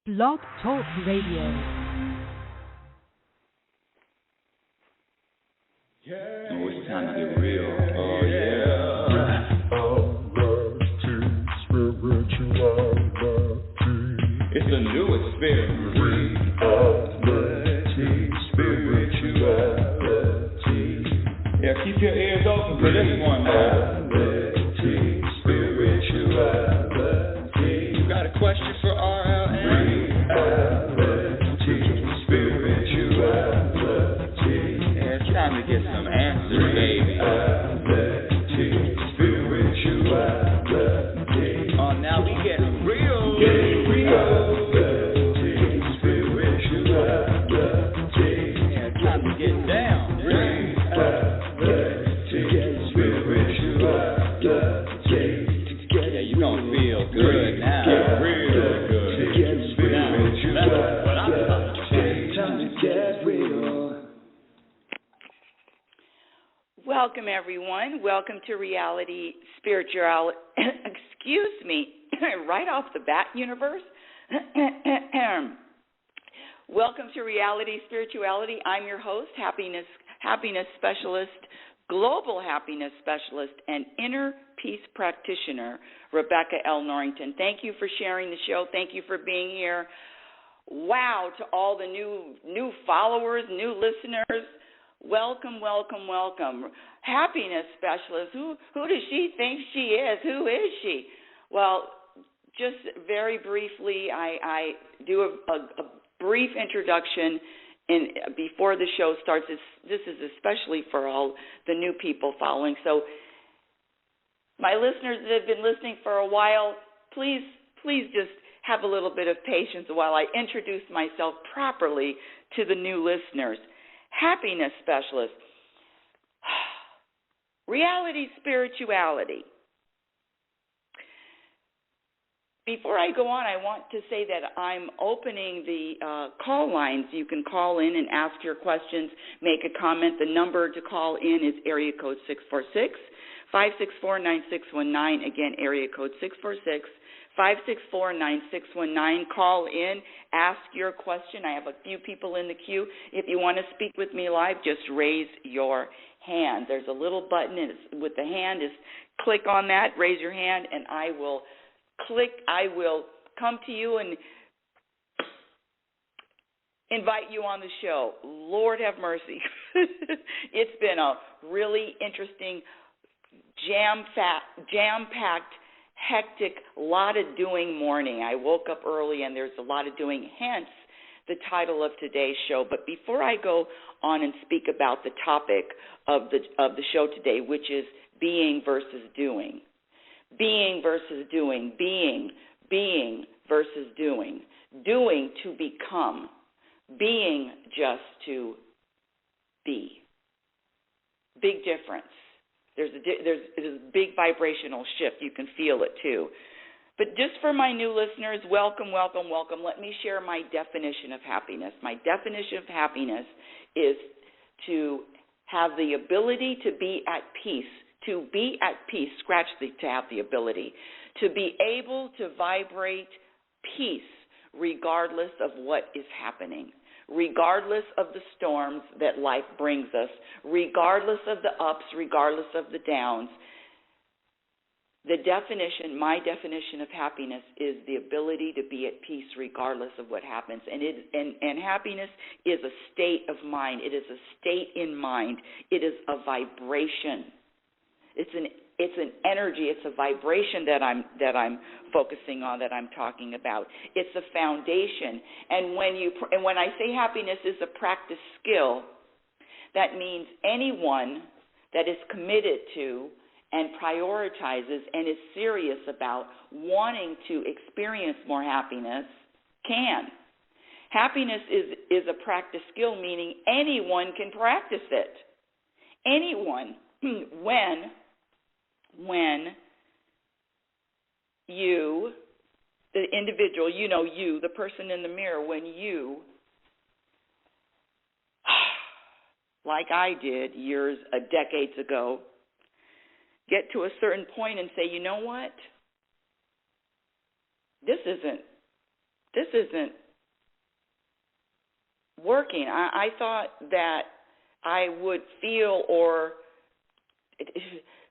Blog Talk Radio. Oh, it's time to get real. Oh, yeah. It's a new experience. Reality, spirituality. Yeah, keep your ears open for this one, man. Spirituality. You got a question for RLN? Reality, spirituality. Yeah, it's time to get some answers, baby. Spirituality. Oh, now we getting real. Getting real. Spirituality. Yeah, it's time to get down. Reality, spirituality. Yeah, you gonna feel good now. Real good. That's what I'm talking about. Time to get real. Welcome, everyone. Welcome to Reality Spirituality. Excuse me, right off the bat, universe. Welcome to Reality Spirituality. I'm your host, happiness specialist, global happiness specialist, and inner peace practitioner, Rebecca L. Norrington. Thank you for sharing the show. Thank you for being here. Wow, to all the new followers, new listeners. Welcome, welcome, welcome. Happiness specialist. Who does she think she is? Who is she? Well, just very briefly, I do a brief introduction before the show starts. This is especially for all the new people following. So my listeners that have been listening for a while, please just have a little bit of patience while I introduce myself properly to the new listeners. Happiness specialist, reality spirituality. Before I go on, I want to say that I'm opening the call lines. You can call in and ask your questions, make a comment. The number to call in is area code 646-564-9619. Again, area code 646-564-9619. Call in, ask your question. I have a few people in the queue. If you want to speak with me live, just raise your hand. There's a little button with the hand. Is click on that, raise your hand, and I will come to you and invite you on the show. Lord have mercy. It's been a really interesting, jam-packed, hectic, lot of doing morning. I woke up early and there's a lot of doing, hence the title of today's show. But before I go on and speak about the topic of the show today, which is being versus doing. Being versus doing, being versus doing to become, being just to be. Big difference. There's a big vibrational shift. You can feel it too. But just for my new listeners, welcome, welcome, welcome. Let me share my definition of happiness. My definition of happiness is to have the ability to be at peace. To be at peace, to have the ability, to be able to vibrate peace regardless of what is happening, regardless of the storms that life brings us, regardless of the ups, regardless of the downs. My definition of happiness is the ability to be at peace regardless of what happens. And happiness is a state of mind. It is a state in mind. It is a vibration. It's an energy. It's a vibration that I'm focusing on, that I'm talking about. It's a foundation. And when I say happiness is a practice skill, that means anyone that is committed to and prioritizes and is serious about wanting to experience more happiness can. Happiness is a practice skill, meaning anyone can practice it. Anyone, when you, the individual, you, the person in the mirror, when you, like I did decades ago, get to a certain point and say, you know what? This isn't this isn't working. I thought that I would feel, or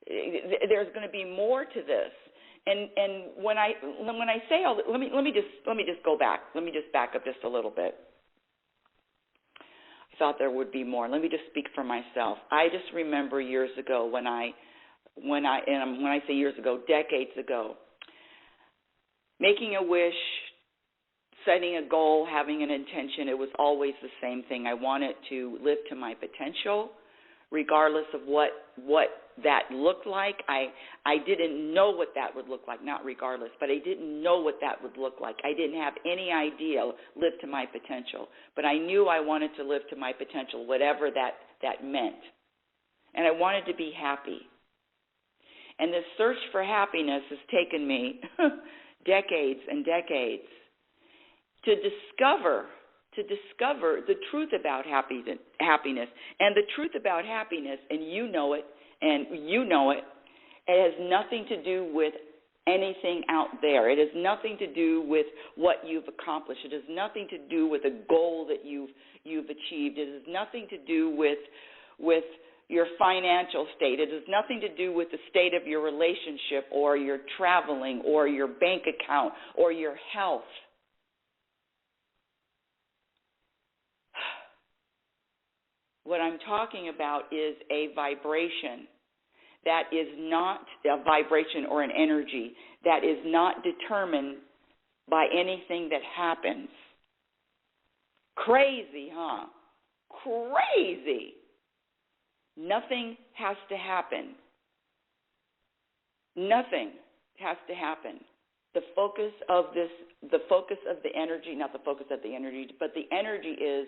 there's going to be more to this. And when I say all that, let me just go back. Let me just back up just a little bit. I thought there would be more. Let me just speak for myself. I just remember years ago when I say years ago, decades ago, making a wish, setting a goal, having an intention. It was always the same thing. I wanted to live to my potential, regardless of what that looked like. I didn't know what that would look like, not regardless, but I didn't know what that would look like. I didn't have any idea, live to my potential. But I knew I wanted to live to my potential, whatever that meant. And I wanted to be happy. And this search for happiness has taken me decades and decades to discover the truth about happiness. And the truth about happiness, and you know it, it has nothing to do with anything out there. It has nothing to do with what you've accomplished. It has nothing to do with a goal that you've achieved. It has nothing to do with your financial state. It has nothing to do with the state of your relationship or your traveling or your bank account or your health. What I'm talking about is a vibration that is not a vibration or an energy that is not determined by anything that happens. Crazy, huh? Crazy. Nothing has to happen. Nothing has to happen. The focus of the energy, not the focus of the energy, but the energy is,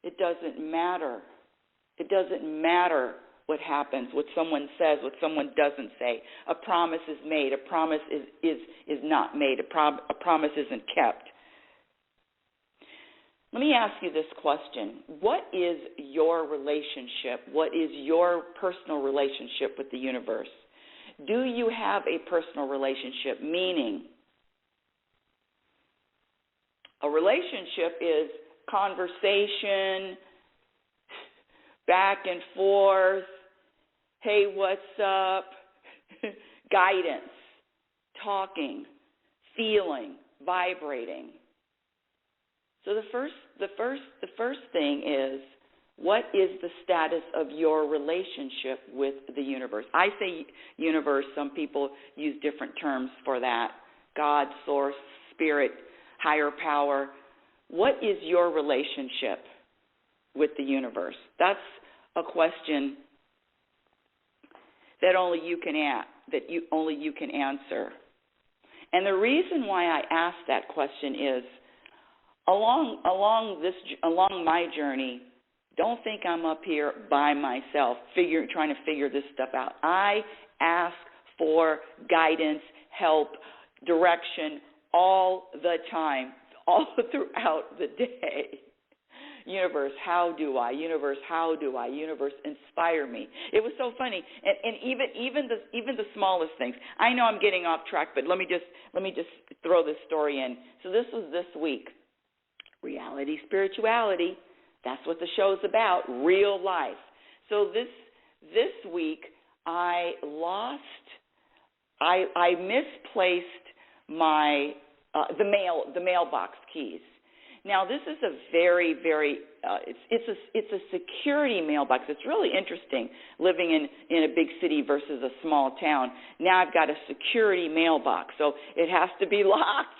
it doesn't matter. It doesn't matter what happens, what someone says, what someone doesn't say. A promise is made. A promise is not made. A promise isn't kept. Let me ask you this question. What is your relationship? What is your personal relationship with the universe? Do you have a personal relationship? Meaning, a relationship is conversation, back and forth, hey, what's up, guidance, talking, feeling, vibrating. So the first thing is, what is the status of your relationship with the universe? I say universe. Some people use different terms for that. God, source, spirit, higher power. What is your relationship with the universe? That's a question that only you can answer. And the reason why I ask that question is, along my journey, don't think I'm up here by myself trying to figure this stuff out. I ask for guidance, help, direction all the time, all throughout the day. Universe, how do I? Universe, how do I? Universe, inspire me. It was so funny, and even the smallest things. I know I'm getting off track, but let me just throw this story in. So this was this week. Reality Spirituality. That's what the show's about. Real life. So this week I misplaced my the mailbox keys. Now, this is a very, very, it's a security mailbox. It's really interesting living in a big city versus a small town. Now I've got a security mailbox, so it has to be locked.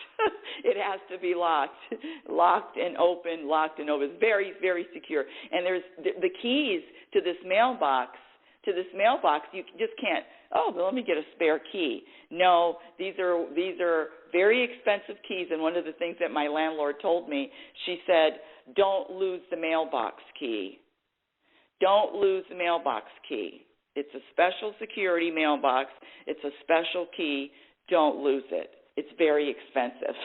It has to be locked and open, locked and open. It's very, very secure. And there's the keys to this mailbox. You just can't, well, let me get a spare key. No, these are very expensive keys, and one of the things that my landlord told me, she said, don't lose the mailbox key. Don't lose the mailbox key. It's a special security mailbox. It's a special key. Don't lose it. It's very expensive.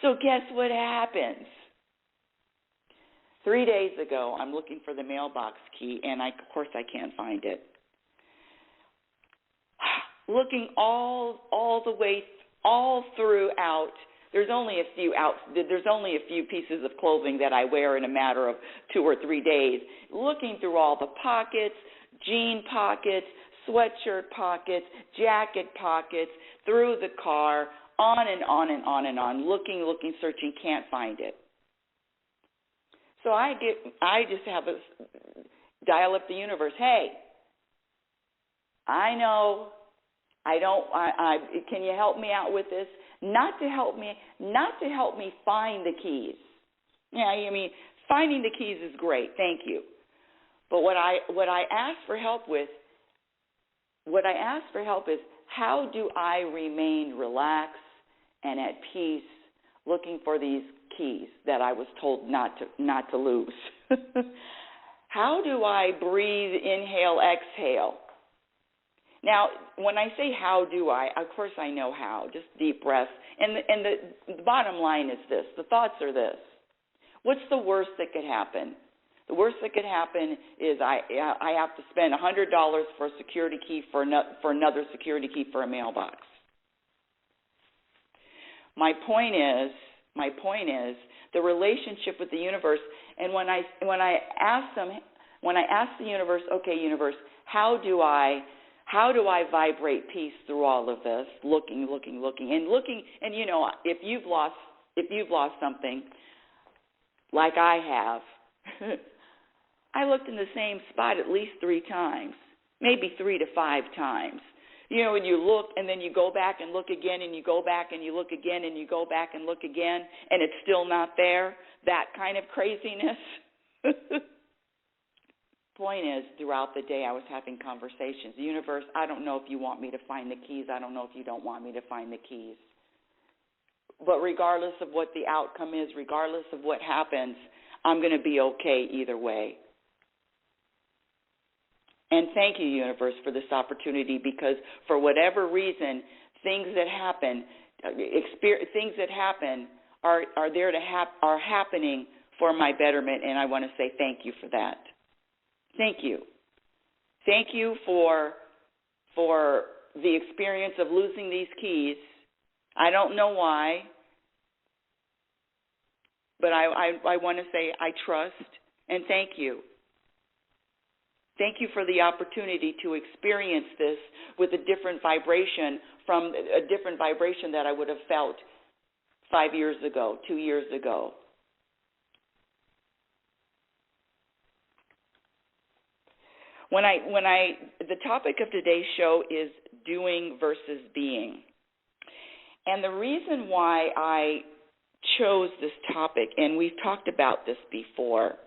So guess what happens? 3 days ago, I'm looking for the mailbox key, and of course I can't find it. Looking all the way all throughout. There's only a few pieces of clothing that I wear in a matter of 2 or 3 days. Looking through all the pockets, jean pockets, sweatshirt pockets, jacket pockets, through the car, on and on and on and on, looking, searching, can't find it. So I just have a dial up the universe. Hey, I know, can you help me out with this? Not to help me find the keys. Yeah, I mean, finding the keys is great, thank you. But what I ask for help is, how do I remain relaxed and at peace, looking for these keys that I was told not to lose? How do I breathe, inhale, exhale? Now, when I say how do I, of course I know how, just deep breaths. And the bottom line is this, the thoughts are this. What's the worst that could happen? The worst that could happen is I have to spend $100 for a security key for another security key for a mailbox. My point is the relationship with the universe. And when I ask the universe, okay, universe, how do I vibrate peace through all of this? Looking, and you know, if you've lost something, like I have, I looked in the same spot at least 3 times, maybe 3 to 5 times. You know, when you look and then you go back and look again, and you go back and you look again, and you go back and look again, and it's still not there, that kind of craziness. Point is, throughout the day I was having conversations. The universe, I don't know if you want me to find the keys. I don't know if you don't want me to find the keys. But regardless of what the outcome is, regardless of what happens, I'm going to be okay either way. And thank you, universe, for this opportunity, because for whatever reason, things that happen are happening for my betterment, and I want to say thank you for that. Thank you. Thank you for the experience of losing these keys. I don't know why, but I want to say I trust, and thank you. Thank you for the opportunity to experience this with a different vibration that I would have felt 5 years ago, 2 years ago. The topic of today's show is doing versus being. And the reason why I chose this topic, and we've talked about this before,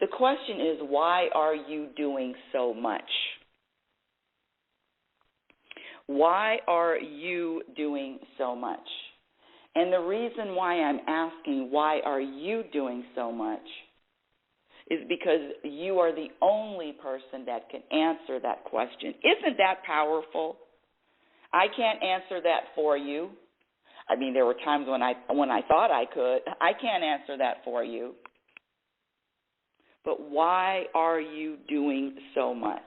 the question is, why are you doing so much? Why are you doing so much? And the reason why I'm asking, why are you doing so much, is because you are the only person that can answer that question. Isn't that powerful? I can't answer that for you. I mean, there were times when I thought I could. I can't answer that for you. But why are you doing so much?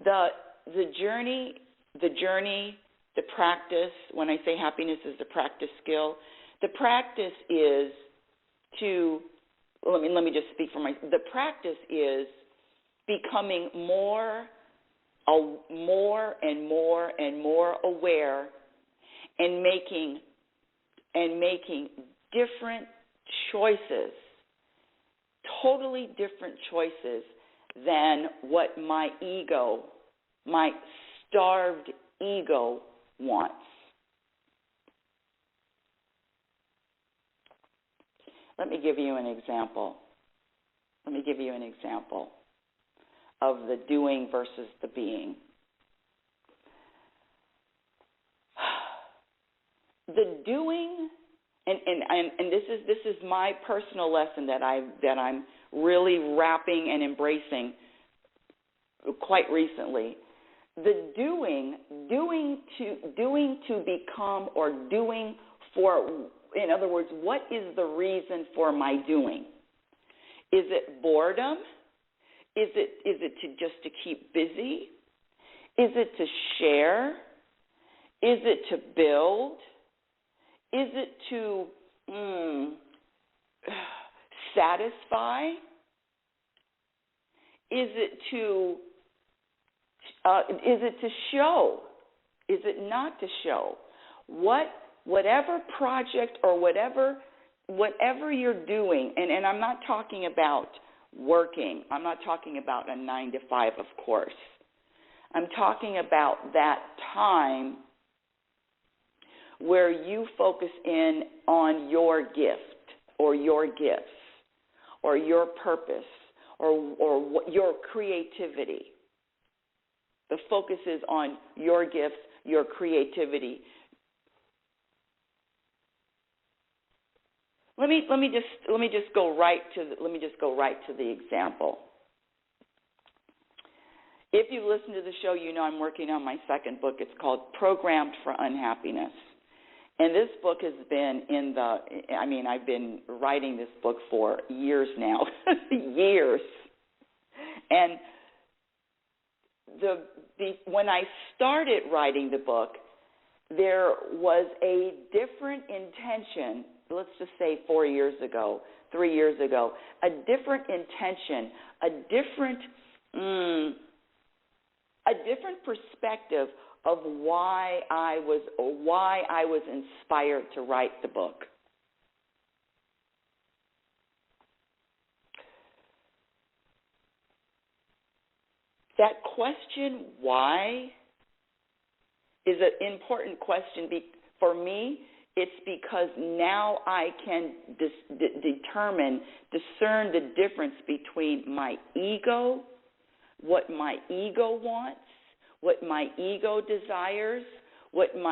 The journey, the practice, when I say happiness is the practice skill, the practice is let me just speak for myself. The practice is becoming more and more aware, and making different choices, totally different choices than what my starved ego wants. Let me give you an example. Of the doing versus the being. The doing, and this is my personal lesson that I'm really wrapping and embracing quite recently. The doing to become, or doing for, in other words, what is the reason for my doing? Is it boredom? Is it to keep busy? Is it to share? Is it to build? Is it to satisfy? Is it to show? Is it not to show? Whatever project or whatever you're doing, and I'm not talking about working. I'm not talking about a 9 to 5, of course. I'm talking about that time where you focus in on your gift or your gifts or your purpose or your creativity. The focus is on your gifts, your creativity. Let me just go right to the example. If you listen to the show, you know I'm working on my second book. It's called Programmed for Unhappiness. And this book has been I've been writing this book for years now, years. And when I started writing the book, there was a different intention, let's just say 3 years ago, a different intention, a different perspective of why I was inspired to write the book. That question, why, is an important question for me. It's because now I can discern the difference between my ego, what my ego wants, what my ego desires,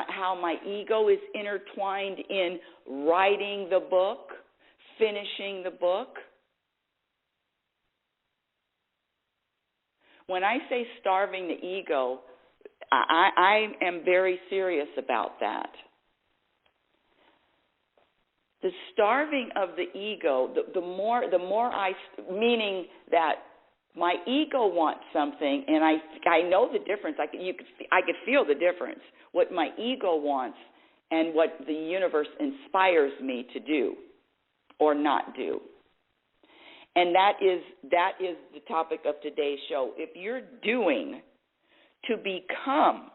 how my ego is intertwined in writing the book, finishing the book. When I say starving the ego, I am very serious about that. The starving of the ego, the more meaning that my ego wants something, and I know the difference. I could feel the difference. What my ego wants and what the universe inspires me to do or not do. And that is the topic of today's show. If you're doing to become,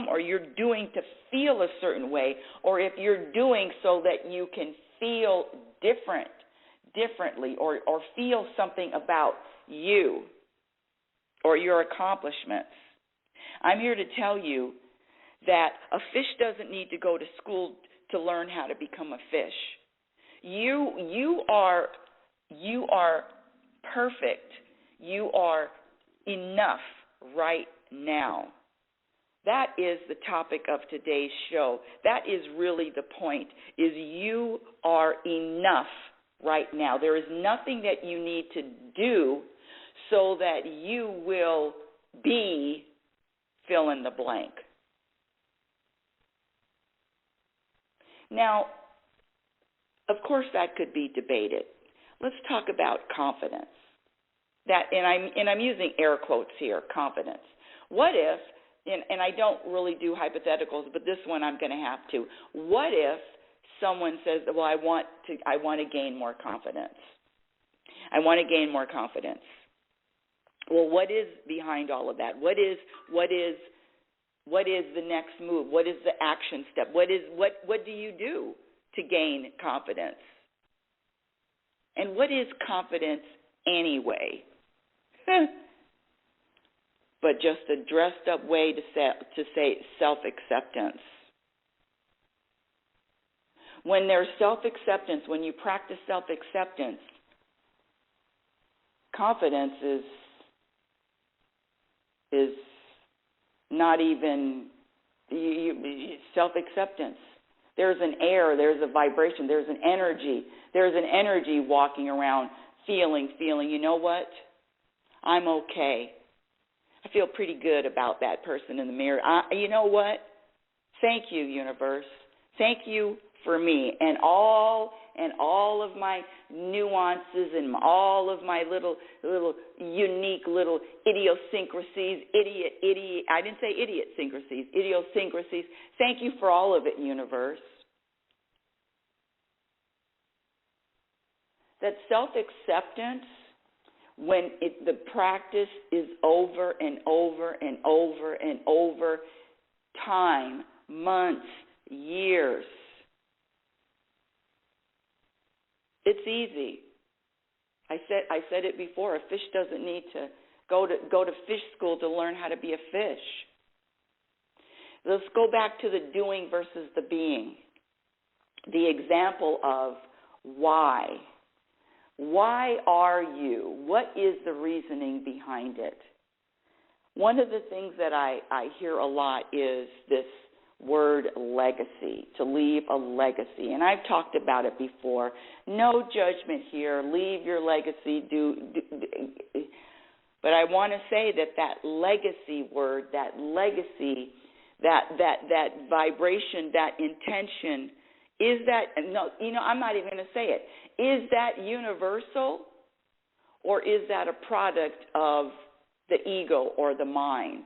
or you're doing to feel a certain way, or if you're doing so that you can feel differently, or feel something about you or your accomplishments, I'm here to tell you that a fish doesn't need to go to school to learn how to become a fish. You are perfect. You are enough right now. That is the topic of today's show. That is really the point, is you are enough right now. There is nothing that you need to do so that you will be fill in the blank. Now, of course, that could be debated. Let's talk about confidence. And I'm using air quotes here, confidence. What if, and I don't really do hypotheticals, but this one I'm going to have to. What if someone says, well, I want to gain more confidence. I want to gain more confidence. Well, what is behind all of that? What is the next move? What is the action step? What do you do to gain confidence? And what is confidence anyway? But just a dressed up way to say self-acceptance. When there's self-acceptance, when you practice self-acceptance, confidence is not even self-acceptance. There's an air, there's a vibration, there's an energy. There's an energy walking around, feeling, you know what? I'm okay. I feel pretty good about that person in the mirror. You know what? Thank you, universe. Thank you for me and all and all of my nuances and all of my little unique little idiosyncrasies, I didn't say idiosyncrasies. Thank you for all of it, universe. That self-acceptance, when the practice is over and over and over and over, time, months, years, it's easy. I said it before. A fish doesn't need to go to fish school to learn how to be a fish. Let's go back to the doing versus the being. The example of why. Why are you? What is the reasoning behind it? One of the things that I hear a lot is this word legacy, to leave a legacy. And I've talked about it before. No judgment here. Leave your legacy. But I want to say that legacy word, that legacy, that vibration, that intention, is that, no, I'm not even going to say it. Is that universal, or is that a product of the ego or the mind?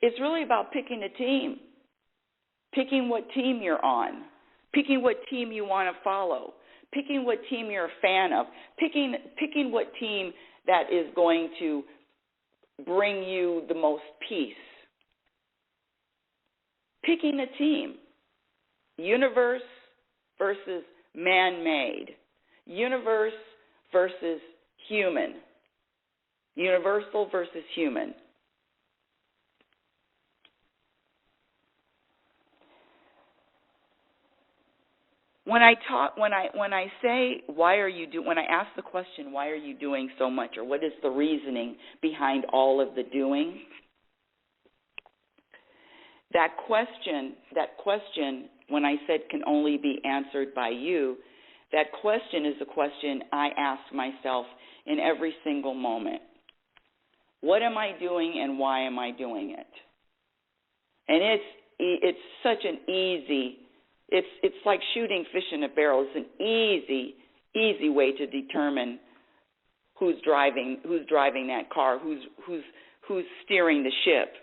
It's really about picking a team, picking what team you're on, picking what team you want to follow, picking what team you're a fan of, picking what team that is going to bring you the most peace. Picking a team, universe versus man-made, universe versus human, universal versus human. When I say when I ask the question, why are you doing so much, or what is the reasoning behind all of the doing? That question, when I said can only be answered by you, that question is a question I ask myself in every single moment. What am I doing and why am I doing it? And it's such an easy, it's like shooting fish in a barrel. It's an easy way to determine who's driving that car, who's steering the ship.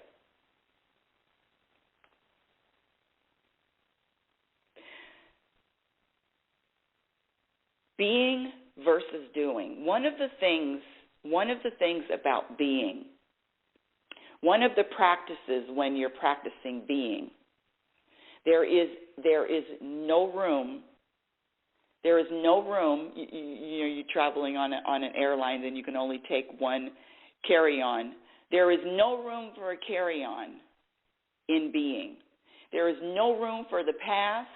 Being versus doing. One of the things about being, one of the practices when you're practicing being, there is no room. There is no room. You're traveling on an airline, then you can only take one carry-on. There is no room for a carry-on in being. There is no room for the past,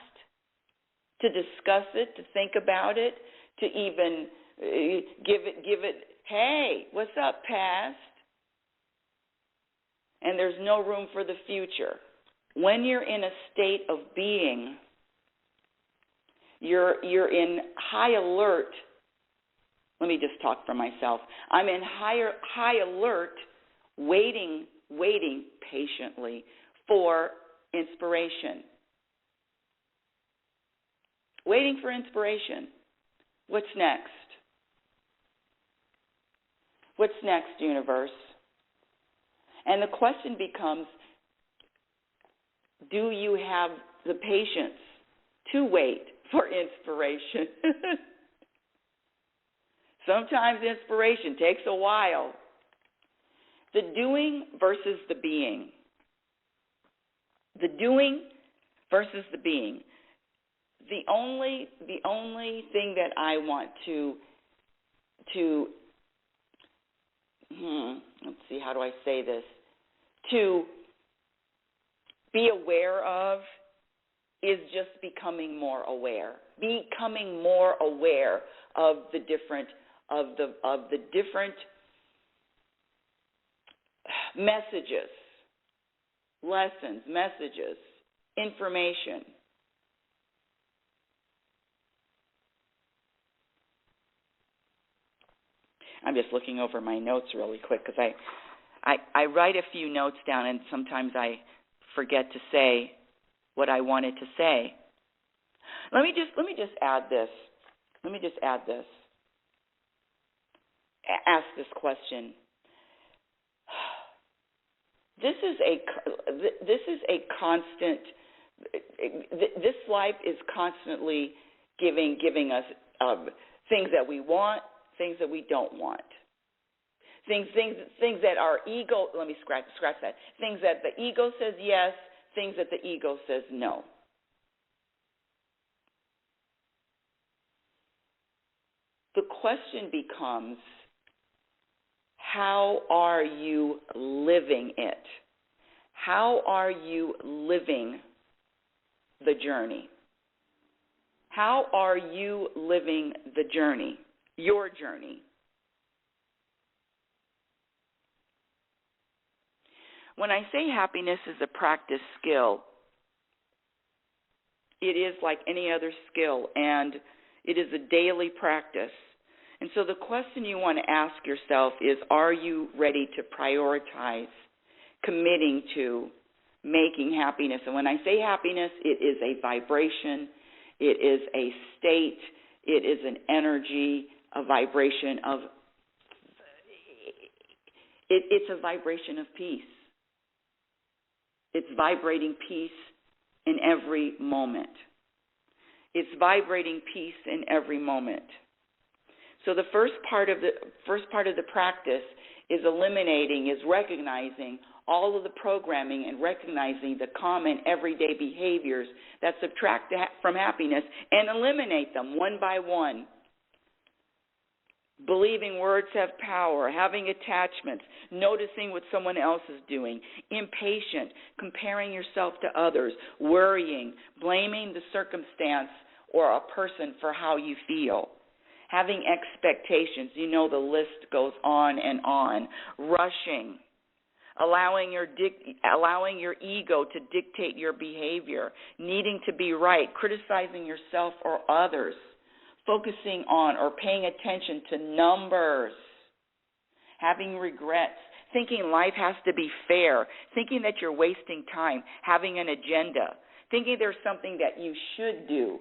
to discuss it, to think about it, to even give it, hey, what's up, past? And there's no room for the future. When you're in a state of being, you're in high alert. Let me just talk for myself. I'm in high alert, waiting patiently for inspiration. Waiting for inspiration. What's next? What's next, universe? And the question becomes, do you have the patience to wait for inspiration? Sometimes inspiration takes a while. The doing versus the being. The doing versus the being. The only thing that I want to let's see, how do I say this? To be aware of is just becoming more aware. Becoming more aware of the different messages, lessons, messages, information. I'm just looking over my notes really quick because I write a few notes down, and sometimes I forget to say what I wanted to say. Let me just add this. Ask this question. This is a constant. This life is constantly giving us things that we want, things that we don't want. Things that our ego, let me scratch that. Things that the ego says yes, things that the ego says no. The question becomes, how are you living it? How are you living the journey? How are you living the journey, your journey? When I say happiness is a practice skill, it is like any other skill, and it is a daily practice. And so the question you want to ask yourself is, are you ready to prioritize committing to making happiness? And when I say happiness, it is a vibration, it is a state, it is an energy, a vibration of, it's a vibration of peace. It's vibrating peace in every moment. It's vibrating peace in every moment. So the first part of the practice is recognizing all of the programming and recognizing the common everyday behaviors that subtract from happiness and eliminate them one by one. Believing words have power, having attachments, noticing what someone else is doing, impatient, comparing yourself to others, worrying, blaming the circumstance or a person for how you feel, having expectations, the list goes on and on, rushing, allowing your ego to dictate your behavior, needing to be right, criticizing yourself or others, focusing on or paying attention to numbers, having regrets, thinking life has to be fair, thinking that you're wasting time, having an agenda, thinking there's something that you should do.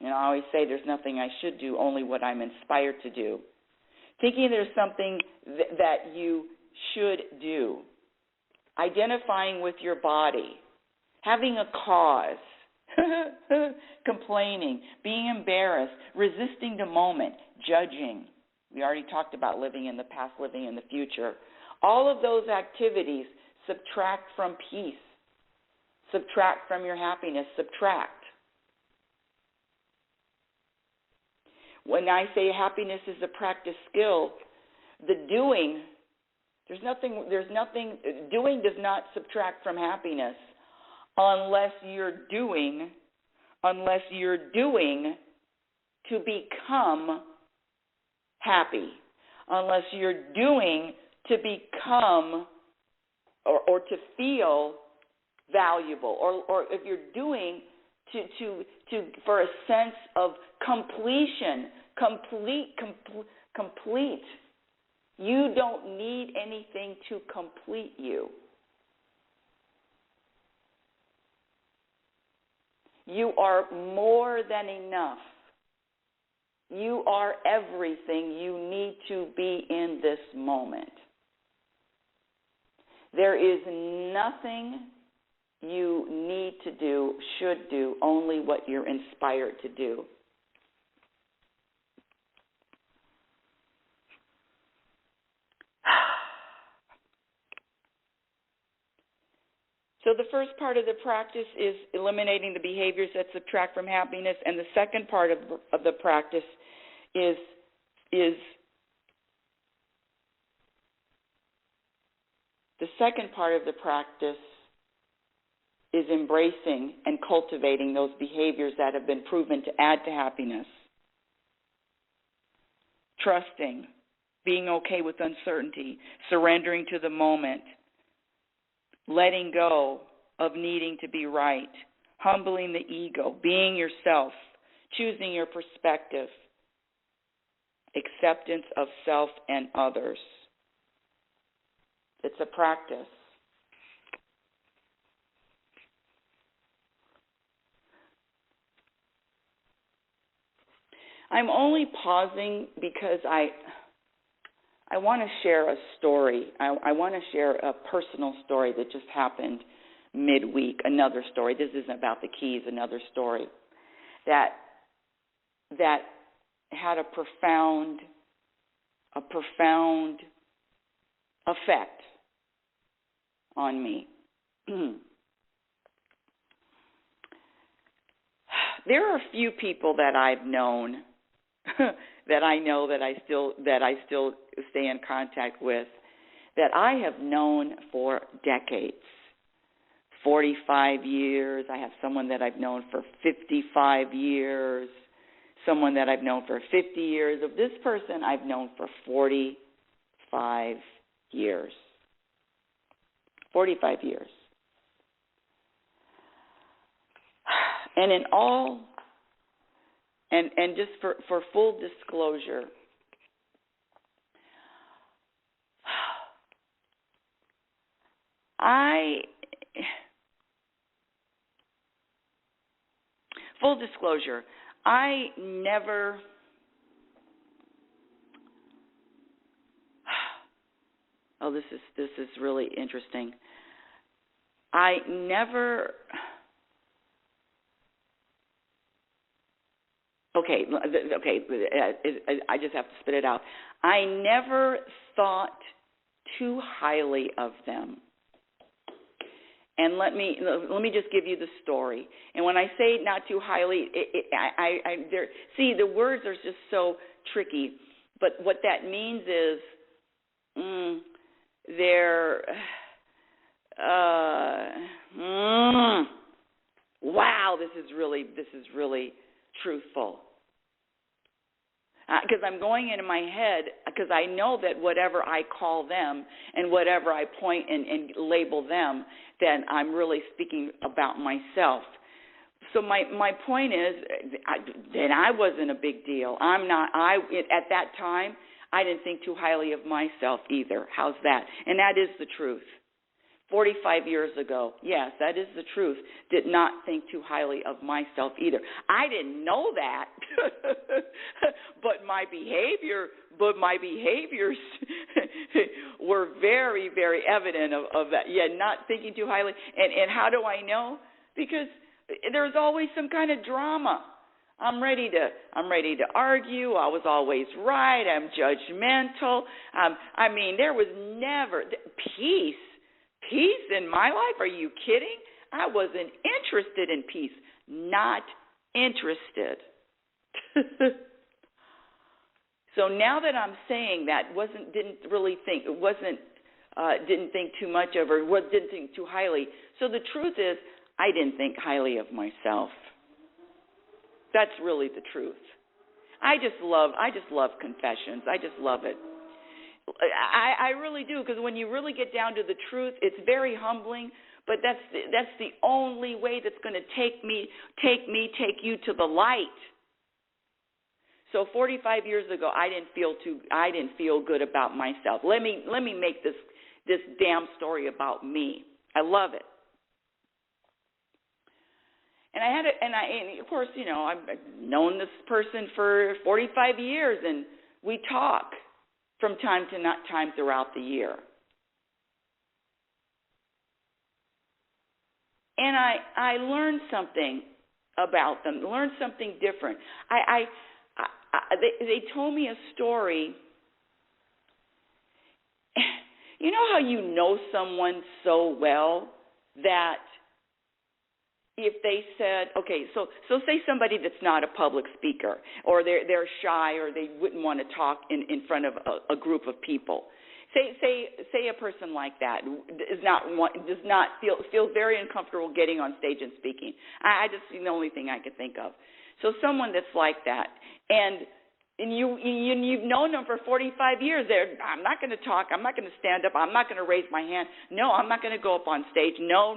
I always say there's nothing I should do, only what I'm inspired to do. Thinking there's something that you should do. Identifying with your body. Having a cause. Complaining. Being embarrassed. Resisting the moment. Judging. We already talked about living in the past, living in the future. All of those activities subtract from peace. Subtract from your happiness. Subtract. When I say happiness is a practice skill, the doing, doing does not subtract from happiness unless you're doing to become happy, unless you're doing to become or to feel valuable, or if you're doing to for a sense of completion, complete. You don't need anything to complete you. You are more than enough. You are everything you need to be in this moment. There is nothing you need to do, should do, only what you're inspired to do. So the first part of the practice is eliminating the behaviors that subtract from happiness, and the second part of the practice is embracing and cultivating those behaviors that have been proven to add to happiness. Trusting, being okay with uncertainty, surrendering to the moment, letting go of needing to be right, humbling the ego, being yourself, choosing your perspective, acceptance of self and others. It's a practice. I'm only pausing because I want to share a story. I want to share a personal story that just happened midweek, another story. This isn't about the keys, another story that had a profound effect on me. There are a few people that I've known that I know that I still stay in contact with, that I have known for decades. 45 years. I have someone that I've known for 55 years. Someone that I've known for 50 years. Of this person I've known for 45 years. 45 years. And in all, and just for full disclosure, I never, this is really interesting. I just have to spit it out. I never thought too highly of them. And let me just give you the story. And when I say not too highly, the words are just so tricky. But what that means is wow, this is really truthful. Because I'm going into my head, because I know that whatever I call them and whatever I point and label them, then I'm really speaking about myself. So my point is that I wasn't a big deal. At that time, I didn't think too highly of myself either. How's that? And that is the truth. 45 years ago, yes, that is the truth, did not think too highly of myself either. I didn't know that, but my behaviors were very, very evident of that. Yeah, not thinking too highly. And how do I know? Because there's always some kind of drama. I'm ready to argue. I was always right. I'm judgmental. There was never peace. Peace in my life? Are you kidding? I wasn't interested in peace. Not interested. So now that I'm saying that, didn't think too much of, or didn't think too highly. So the truth is, I didn't think highly of myself. That's really the truth. I just love confessions. I just love it. I really do, because when you really get down to the truth, it's very humbling. But that's the only way that's going to take you to the light. So 45 years ago, I didn't feel good about myself. Let me make this damn story about me. I love it. And of course, I've known this person for 45 years, and we talk from time to time throughout the year. And I learned something about them, learned something different. They told me a story. You know how you know someone so well that if they said, okay, so say somebody that's not a public speaker, or they're shy, or they wouldn't want to talk in front of a group of people. Say a person like that feels very uncomfortable getting on stage and speaking. I just the only thing I could think of. So someone that's like that, and And you've known them for 45 years. I'm not going to talk. I'm not going to stand up. I'm not going to raise my hand. No, I'm not going to go up on stage. No.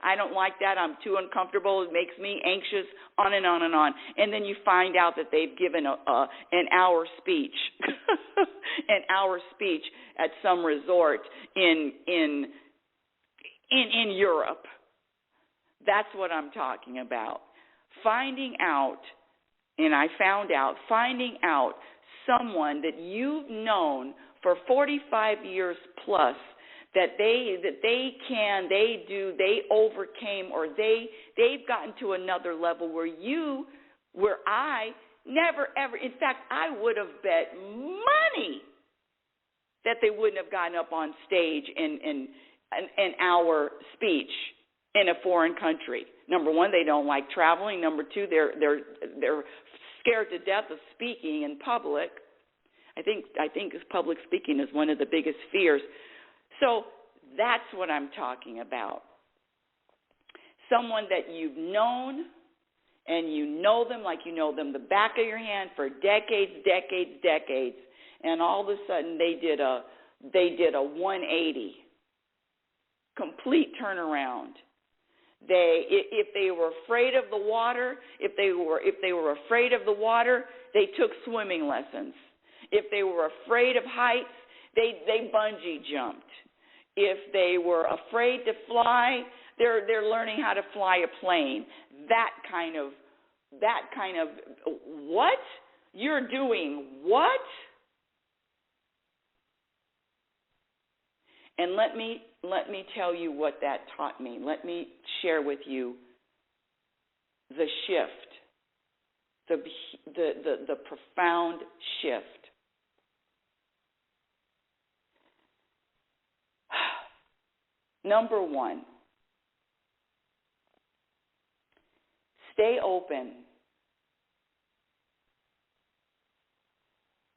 I don't like that. I'm too uncomfortable. It makes me anxious, on and on and on. And then you find out that they've given an hour speech, an hour speech at some resort in Europe. That's what I'm talking about. Finding out someone that you've known for 45 years plus, that they overcame, or they've gotten to another level where I never ever, in fact, I would have bet money that they wouldn't have gotten up on stage in an hour speech in a foreign country. Number one, they don't like traveling. Number two, they're scared to death of speaking in public. I think public speaking is one of the biggest fears. So that's what I'm talking about. Someone that you've known, and you know them like you know them the back of your hand for decades, and all of a sudden they did a 180, complete turnaround. If they were afraid of the water, they took swimming lessons. If they were afraid of heights, they bungee jumped. If they were afraid to fly, they're learning how to fly a plane. That kind of what? You're doing what? And let me tell you what that taught me. Let me share with you the shift, the profound shift. Number one, stay open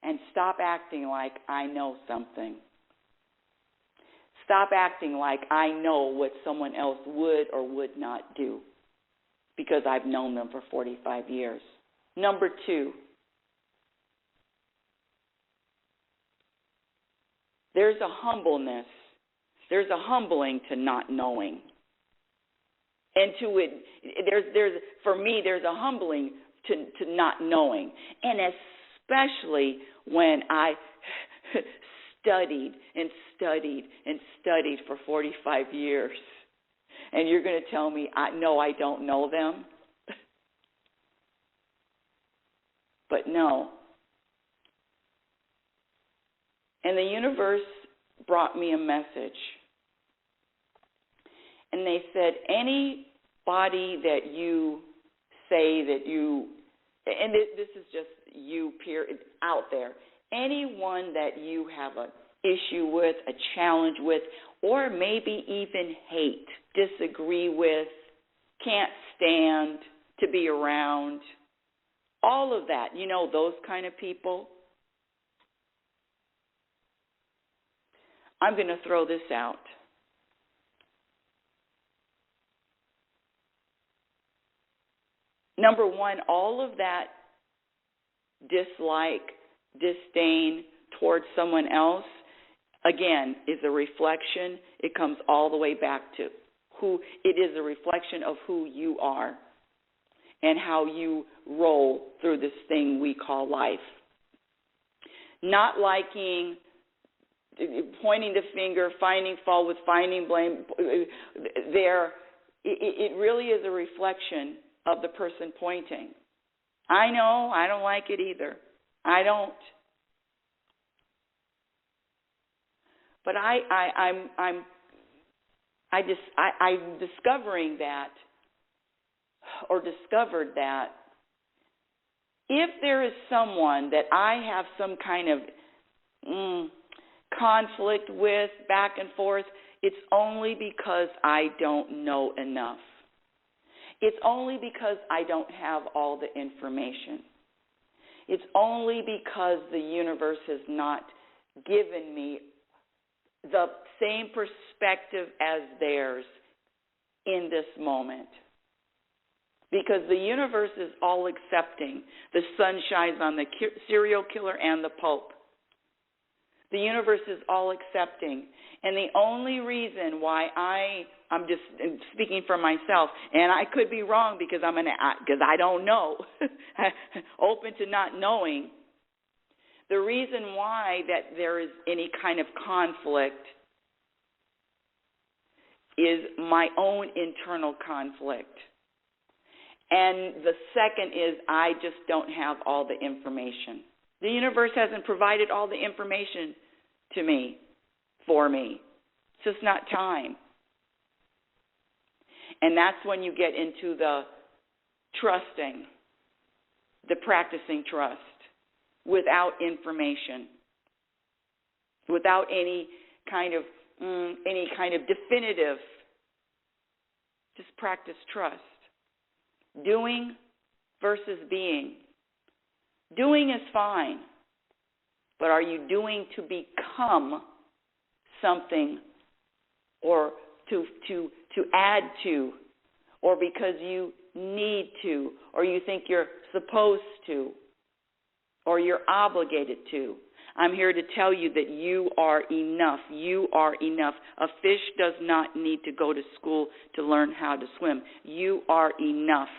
and stop acting like I know something. Stop acting like I know what someone else would or would not do, because I've known them for 45 years. Number two, there's a humbleness. There's a humbling to not knowing. And to it, for me, there's a humbling to not knowing. And especially when I studied for 45 years. And you're going to tell me, no, I don't know them? But no. And the universe brought me a message. And they said, anybody that you say that you, and this is just you, period, out there, anyone that you have an issue with, a challenge with, or maybe even hate, disagree with, can't stand to be around, all of that, those kind of people. I'm going to throw this out. Number one, all of that dislike, disdain towards someone else, again, is a reflection. It comes all the way back to it is a reflection of who you are and how you roll through this thing we call life. Not liking, pointing the finger, finding fault with, finding blame, it really is a reflection of the person pointing. I know, I don't like it either. I don't. But I'm discovering that, or discovered that, if there is someone that I have some kind of conflict with, back and forth, it's only because I don't know enough. It's only because I don't have all the information. It's only because the universe has not given me the same perspective as theirs in this moment. because the universe is all accepting. The sun shines on the serial killer and the Pope. The universe is all accepting. And the only reason why I'm just speaking for myself, and I could be wrong because I don't know, open to not knowing. The reason why that there is any kind of conflict is my own internal conflict. And the second is I just don't have all the information. The universe hasn't provided all the information to me, for me. It's just not time. And that's when you get into the trusting, the practicing trust without information, without any kind of definitive. Just practice trust. Doing versus being. Doing is fine, but are you doing to become something, or to add to, or because you need to, or you think you're supposed to, or you're obligated to? I'm here to tell you that you are enough. You are enough. A fish does not need to go to school to learn how to swim. You are enough,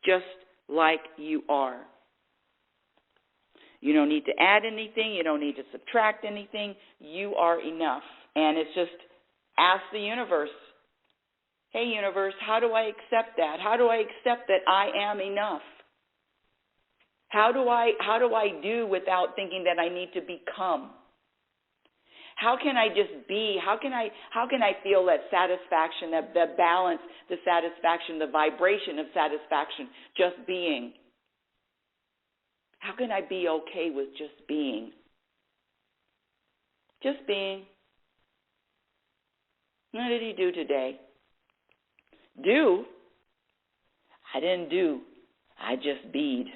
just like you are. You don't need to add anything. You don't need to subtract anything. You are enough. And it's just ask the universe, hey, universe, how do I accept that? How do I accept that I am enough? How do I do without thinking that I need to become? How can I just be? How can I feel that satisfaction, that balance, the satisfaction, the vibration of satisfaction, just being? How can I be okay with just being? Just being. What did he do today? Do? I didn't do. I just beed.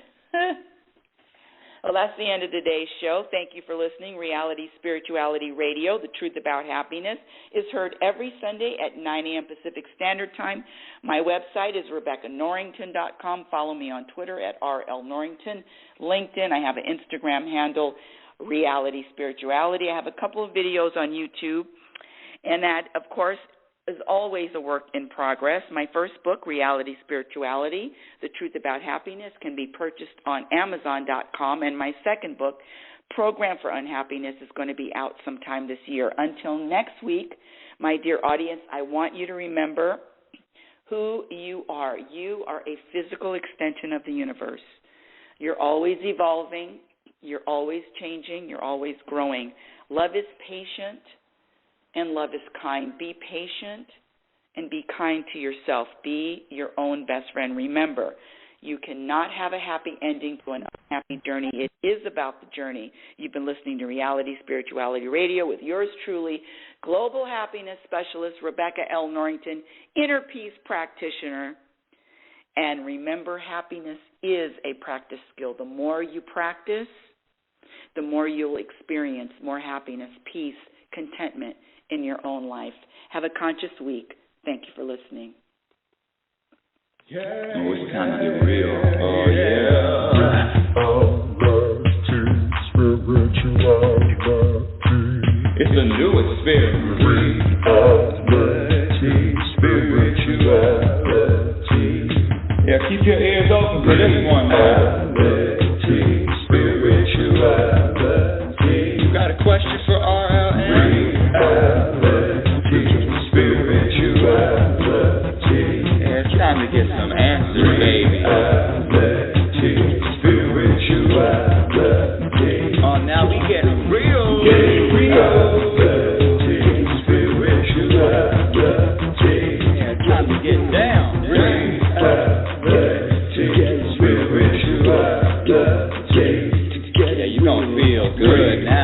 Well, that's the end of today's show. Thank you for listening. Reality Spirituality Radio, the truth about happiness, is heard every Sunday at 9 a.m. Pacific Standard Time. My website is RebeccaNorrington.com. Follow me on Twitter at RLNorrington. LinkedIn, I have an Instagram handle, Reality Spirituality. I have a couple of videos on YouTube. And that, of course, is always a work in progress. My first book, Reality Spirituality, The Truth About Happiness, can be purchased on Amazon.com. And my second book, Program for Unhappiness, is going to be out sometime this year. Until next week, my dear audience, I want you to remember who you are. You are a physical extension of the universe. You're always evolving. You're always changing. You're always growing. Love is patient. And love is kind. Be patient and be kind to yourself. Be your own best friend. Remember, you cannot have a happy ending to an unhappy journey. It is about the journey. You've been listening to Reality Spirituality Radio with yours truly, Global Happiness Specialist Rebecca L. Norrington, Inner Peace Practitioner. And remember, happiness is a practice skill. The more you practice, the more you'll experience more happiness, peace, contentment in your own life. Have a conscious week. Thank you for listening. Yeah, it's time to get real. Oh, yeah. It's a new experience. Reality Spirituality. Yeah, keep your ears open for this one, man. Reality Spirituality. You got a question for RLN? It's time to get some answers, baby. Oh, now we getting real. Yeah, it's time to get down. Yeah, you gonna feel good now.